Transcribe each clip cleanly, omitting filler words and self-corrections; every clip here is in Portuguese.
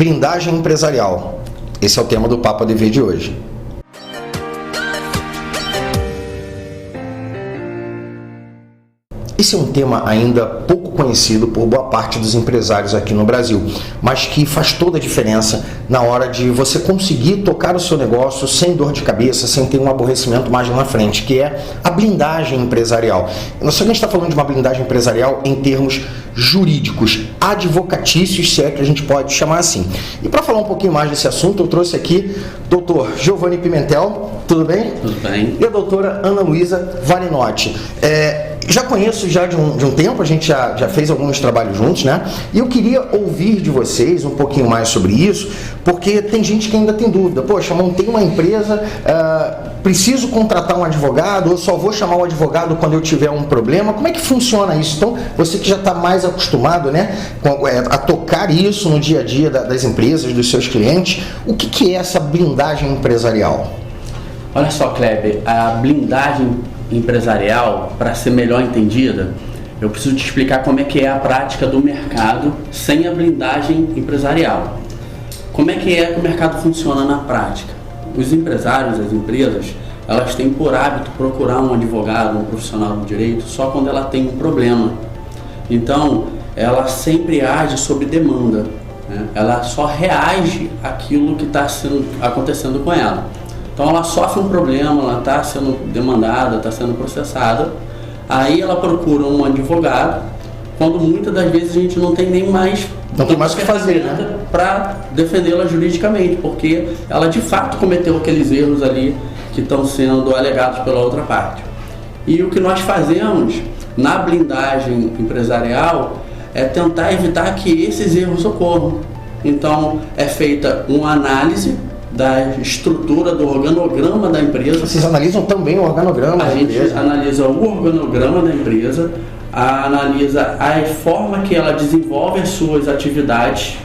Blindagem empresarial. Esse é o tema do Papo ADV de hoje. Esse é um tema ainda pouco conhecido por boa parte dos empresários aqui no Brasil, mas que faz toda a diferença na hora de você conseguir tocar o seu negócio sem dor de cabeça, sem ter um aborrecimento mais lá na frente, que é a blindagem empresarial. Nós a gente está falando de uma blindagem empresarial em termos jurídicos, advocatícios, se é que a gente pode chamar assim. E para falar um pouquinho mais desse assunto, eu trouxe aqui o doutor Giovanni Pimentel, tudo bem? Tudo bem. E a doutora Ana Luísa Varinotti. Já conheço já de um tempo, a gente já fez alguns trabalhos juntos, né? E eu queria ouvir de vocês um pouquinho mais sobre isso, porque tem gente que ainda tem dúvida. Poxa, montei uma empresa, preciso contratar um advogado, ou só vou chamar o advogado quando eu tiver um problema. Como é que funciona isso? Então, você que já está mais acostumado, né, a tocar isso no dia a dia das empresas, dos seus clientes, o que é essa blindagem empresarial? Olha só, Kleber, a blindagem empresarial, para ser melhor entendida, eu preciso te explicar como é que é a prática do mercado sem a blindagem empresarial. Como é que o mercado funciona na prática? Os empresários, as empresas, elas têm por hábito procurar um advogado, um profissional do direito, só quando ela tem um problema. Então, ela sempre age sob demanda, né? Ela só reage àquilo que está acontecendo com ela. Então ela sofre um problema, ela está sendo demandada, está sendo processada, aí ela procura um advogado, quando muitas das vezes a gente não tem nem mais o que fazer, né, para defendê-la juridicamente, porque ela de fato cometeu aqueles erros ali que estão sendo alegados pela outra parte. E o que nós fazemos na blindagem empresarial é tentar evitar que esses erros ocorram. Então é feita uma análise da estrutura do organograma da empresa. Vocês analisam também o organograma da empresa? A gente analisa o organograma da empresa, analisa a forma que ela desenvolve as suas atividades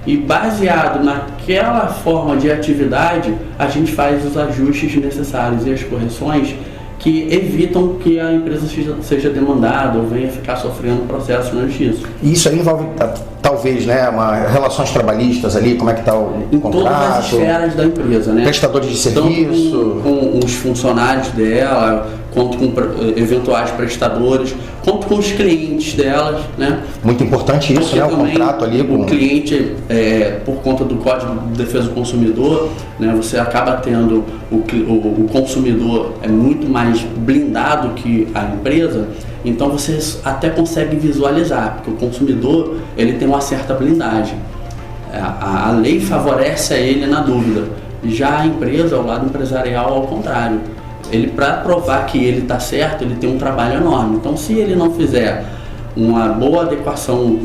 e, baseado naquela forma de atividade, a gente faz os ajustes necessários e as correções que evitam que a empresa seja demandada ou venha ficar sofrendo processo na justiça. E isso aí envolve, talvez, né, relações trabalhistas ali, como é que está o em contrato? Todas as esferas da empresa, né? Prestadores de serviço? Tanto com os funcionários dela, quanto com eventuais prestadores, quanto com os clientes delas, né? Muito importante isso, porque, né, o contrato ali com... O cliente, por conta do Código de Defesa do Consumidor, né, você acaba tendo o consumidor é muito mais blindado que a empresa, então você até consegue visualizar, porque o consumidor ele tem uma certa blindagem. A lei favorece a ele na dúvida, já a empresa, o lado empresarial, ao contrário. Ele, para provar que ele está certo, ele tem um trabalho enorme. Então, se ele não fizer uma boa adequação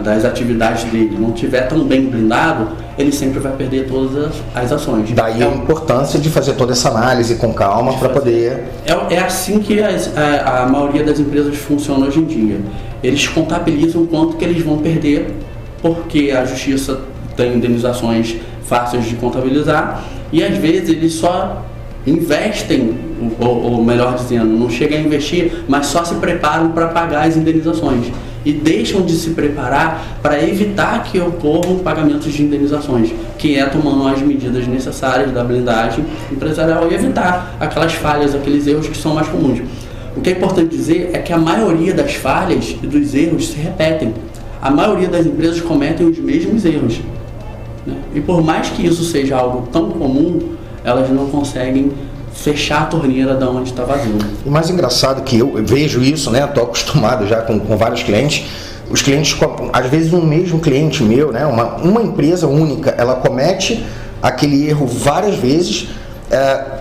das atividades dele, não tiver tão bem blindado, ele sempre vai perder todas as ações. Daí a importância de fazer toda essa análise com calma para poder... É assim que a maioria das empresas funciona hoje em dia. Eles contabilizam quanto que eles vão perder, porque a justiça tem indenizações fáceis de contabilizar, e às vezes eles só investem, ou melhor dizendo, não chega a investir, mas só se preparam para pagar as indenizações e deixam de se preparar para evitar que ocorram pagamentos de indenizações, que é tomando as medidas necessárias da blindagem empresarial e evitar aquelas falhas, aqueles erros que são mais comuns. O que é importante dizer é que a maioria das falhas e dos erros se repetem. A maioria das empresas cometem os mesmos erros, né? E por mais que isso seja algo tão comum, elas não conseguem fechar a torneira da onde está vazio. O mais engraçado que eu vejo isso, né? Estou acostumado já com vários clientes. Os clientes, às vezes um mesmo cliente meu, né? Uma empresa única, ela comete aquele erro várias vezes,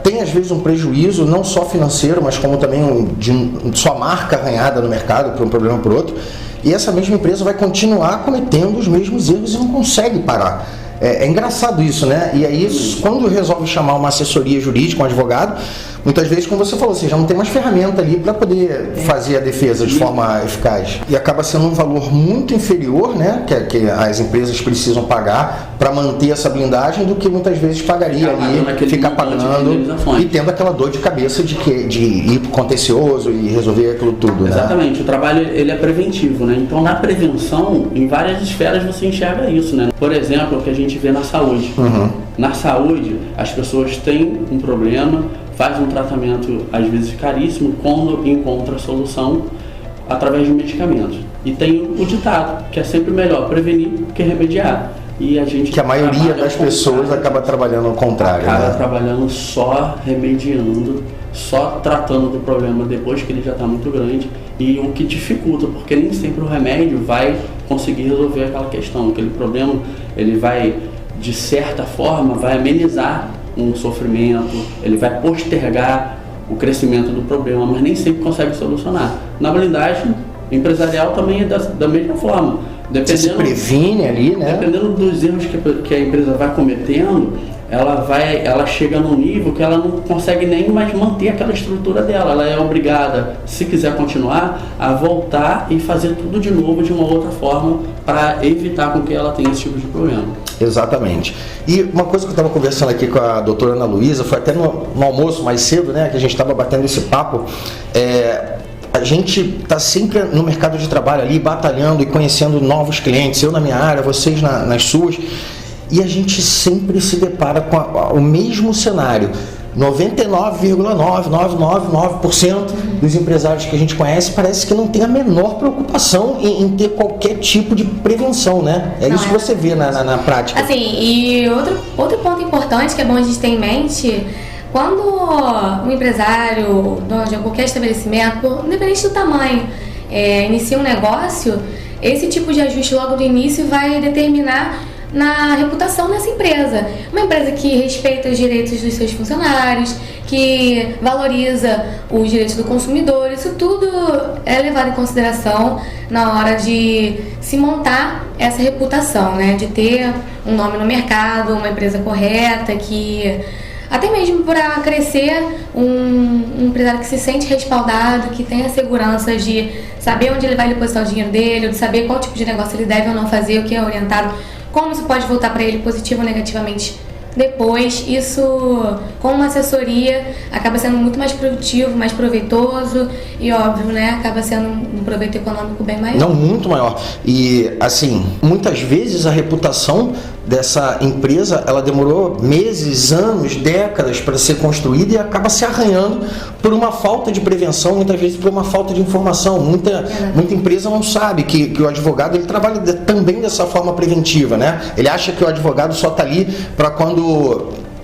tem às vezes um prejuízo, não só financeiro, mas como também de sua marca arranhada no mercado por um problema ou por outro, e essa mesma empresa vai continuar cometendo os mesmos erros e não consegue parar. É engraçado isso, né? E aí, quando resolve chamar uma assessoria jurídica, um advogado, muitas vezes, como você falou, você já não tem mais ferramenta ali para poder fazer a defesa de forma eficaz. E acaba sendo um valor muito inferior, né, que as empresas precisam pagar para manter essa blindagem do que muitas vezes pagaria ali, ficar pagando e tendo aquela dor de cabeça de ir pro contencioso e resolver aquilo tudo, né? Exatamente, o trabalho ele é preventivo, né? Então na prevenção, em várias esferas você enxerga isso, né? Por exemplo, o que a gente vê na saúde. Na saúde, as pessoas têm um problema, faz um tratamento às vezes caríssimo, quando encontra a solução através de medicamentos. E tem o ditado, que é sempre melhor prevenir que remediar. E a gente que a maioria das pessoas acaba trabalhando ao contrário, acaba né? trabalhando só remediando, só tratando do problema depois que ele já está muito grande, e o que dificulta, porque nem sempre o remédio vai conseguir resolver aquela questão, aquele problema, ele vai, de certa forma, vai amenizar um sofrimento, ele vai postergar o crescimento do problema, mas nem sempre consegue solucionar. Na blindagem empresarial também é da mesma forma. Você se previne ali, né? Dependendo dos erros que a empresa vai cometendo, ela chega num nível que ela não consegue nem mais manter aquela estrutura dela. Ela é obrigada, se quiser continuar, a voltar e fazer tudo de novo de uma outra forma para evitar com que ela tenha esse tipo de problema. Exatamente. E uma coisa que eu estava conversando aqui com a doutora Ana Luísa, foi até no almoço mais cedo, né, que a gente estava batendo esse papo, a gente está sempre no mercado de trabalho ali, batalhando e conhecendo novos clientes, eu na minha área, vocês nas suas, e a gente sempre se depara com o mesmo cenário. 99,9999% dos empresários que a gente conhece parece que não tem a menor preocupação em ter qualquer tipo de prevenção, né? Isso que você vê na prática. Assim, e outro ponto importante que é bom a gente ter em mente: quando um empresário, dono de qualquer estabelecimento, independente do tamanho, inicia um negócio, esse tipo de ajuste logo do início vai determinar na reputação dessa empresa. Uma empresa que respeita os direitos dos seus funcionários, que valoriza os direitos do consumidor, isso tudo é levado em consideração na hora de se montar essa reputação, né? De ter um nome no mercado, uma empresa correta, que até mesmo para crescer, um empresário que se sente respaldado, que tem a segurança de saber onde ele vai depositar o dinheiro dele, de saber qual tipo de negócio ele deve ou não fazer, o que é orientado, como isso pode voltar para ele positivo ou negativamente depois. Isso, com uma assessoria, acaba sendo muito mais produtivo, mais proveitoso e, óbvio, né, acaba sendo um proveito econômico bem maior. Não, muito maior. E, assim, muitas vezes a reputação dessa empresa, ela demorou meses, anos, décadas para ser construída e acaba se arranhando por uma falta de prevenção, muitas vezes por uma falta de informação. Muita empresa não sabe que o advogado ele trabalha também dessa forma preventiva, né? Ele acha que o advogado só está ali para quando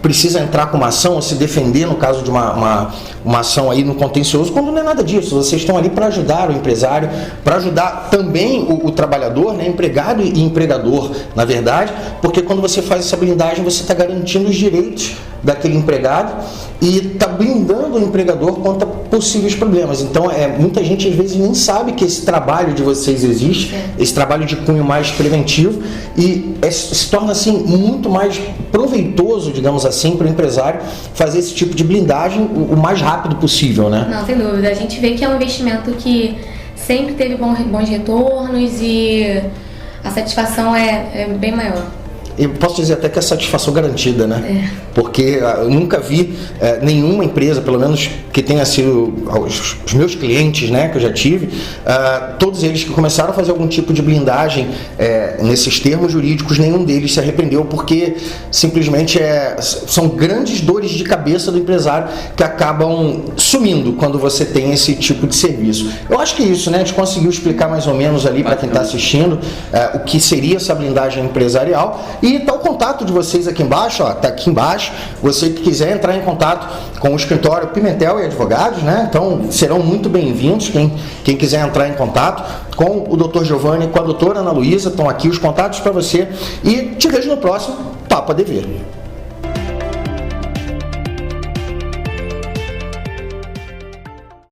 precisa entrar com uma ação ou se defender no caso de uma ação aí no contencioso, quando não é nada disso. Vocês estão ali para ajudar o empresário, para ajudar também o trabalhador, né, empregado e empregador, na verdade, porque quando você faz essa blindagem, você está garantindo os direitos daquele empregado e está blindando o empregador contra possíveis problemas. Então, muita gente às vezes nem sabe que esse trabalho de vocês existe, esse trabalho de cunho mais preventivo, e se torna assim muito mais proveitoso, digamos assim, para o empresário fazer esse tipo de blindagem o mais rápido possível, né? Não, sem dúvida. A gente vê que é um investimento que sempre teve bons retornos e a satisfação é bem maior. Eu posso dizer até que é satisfação garantida, né? Porque eu nunca vi nenhuma empresa, pelo menos que tenha sido os meus clientes, né, que eu já tive, todos eles que começaram a fazer algum tipo de blindagem nesses termos jurídicos, nenhum deles se arrependeu, porque simplesmente são grandes dores de cabeça do empresário que acabam sumindo quando você tem esse tipo de serviço. Eu acho que é isso, né? A gente conseguiu explicar mais ou menos ali para quem está assistindo o que seria essa blindagem empresarial. E está o contato de vocês aqui embaixo, está aqui embaixo. Você que quiser entrar em contato com o escritório Pimentel e Advogados, né? Então serão muito bem-vindos. Quem quiser entrar em contato com o Dr. Giovanni, com a doutora Ana Luísa, estão aqui os contatos para você. E te vejo no próximo Papo a Dever.